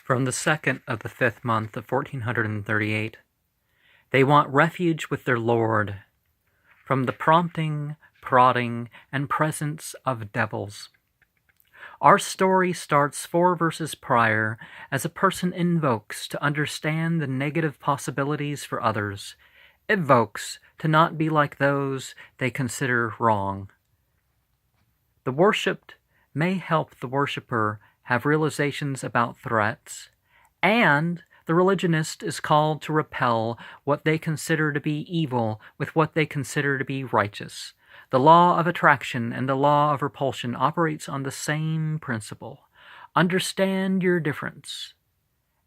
From the 2nd of the 5th month of 1438, they want refuge with their Lord from the prompting, prodding, and presence of devils. Our story starts 4 verses prior as a person invokes to understand the negative possibilities for others, evokes to not be like those they consider wrong. The worshipped may help the worshipper have realizations about threats, and the religionist is called to repel what they consider to be evil with what they consider to be righteous. The law of attraction and the law of repulsion operates on the same principle. Understand your difference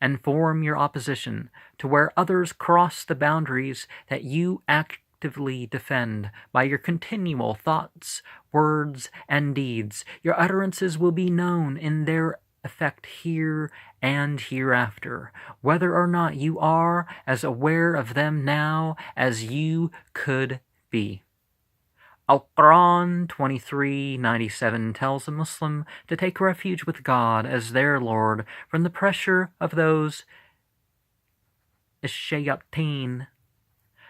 and form your opposition to where others cross the boundaries that you actively defend by your continual thoughts, words, and deeds. Your utterances will be known in their effect here and hereafter, whether or not you are as aware of them now as you could be. Al-Quran 23:97 tells a Muslim to take refuge with God as their Lord from the pressure of those shayateen.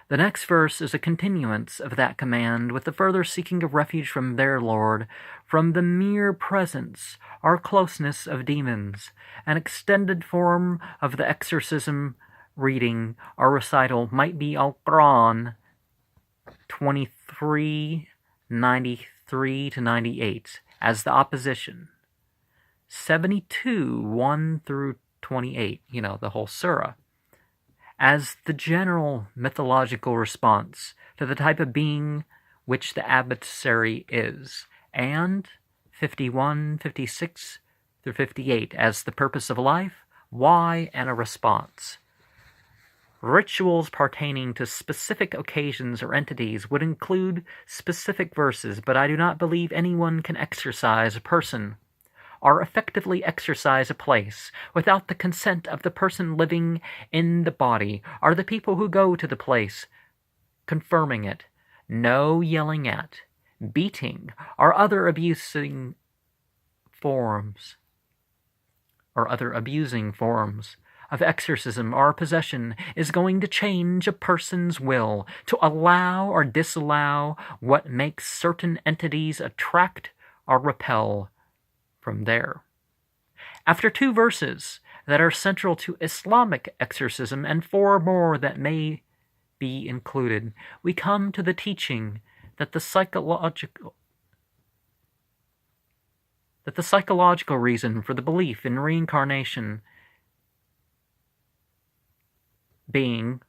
The next verse is a continuance of that command with the further seeking of refuge from their Lord, from the mere presence or closeness of demons. An extended form of the exorcism reading or recital might be Al-Quran 23:93-98 as the opposition. 72:1-28, the whole surah, as the general mythological response to the type of being which the adversary is, and 51:56-58 as the purpose of life, why, and a response. Rituals pertaining to specific occasions or entities would include specific verses, but I do not believe anyone can exorcise a person or effectively exorcise a place without the consent of the person living in the body or the people who go to the place, confirming it. No yelling at, beating, or other abusing forms of exorcism or possession is going to change a person's will to allow or disallow what makes certain entities attract or repel from there. After 2 verses that are central to Islamic exorcism and 4 more that may be included, we come to the teaching that the psychological reason for the belief in reincarnation being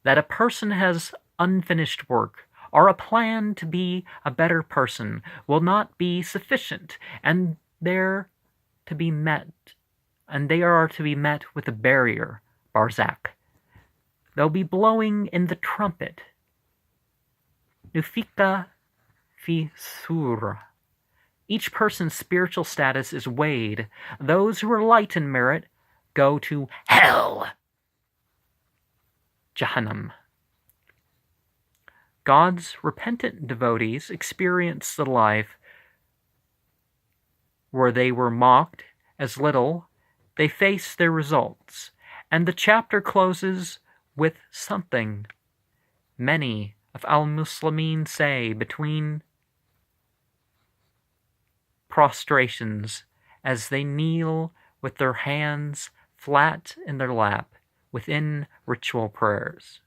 that a person has unfinished work or a plan to be a better person will not be sufficient, and they are to be met with a barrier, barzakh. They'll be blowing in the trumpet. Nufika fi sur. Each person's spiritual status is weighed. Those who are light in merit go to hell, Jahannam. God's repentant devotees experience the life where they were mocked as little. They face their results, and the chapter closes with something many of al-Muslimin say between prostrations as they kneel with their hands flat in their lap within ritual prayers.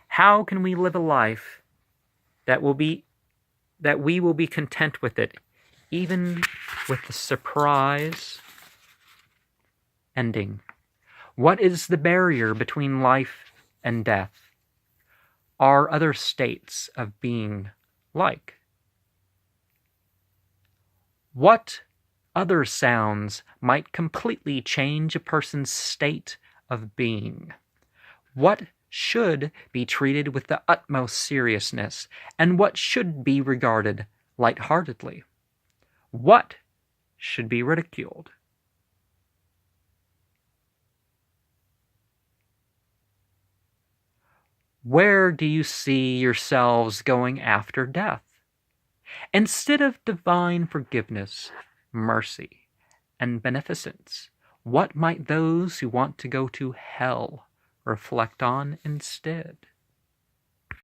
How can we live a life that we will be content with it, even with the surprise ending? What is the barrier between life and death? Are other states of being like? What other sounds might completely change a person's state of being? What should be treated with the utmost seriousness, and what should be regarded lightheartedly? What should be ridiculed? Where do you see yourselves going after death? Instead of divine forgiveness, mercy, and beneficence, What might those who want to go to hell reflect on instead?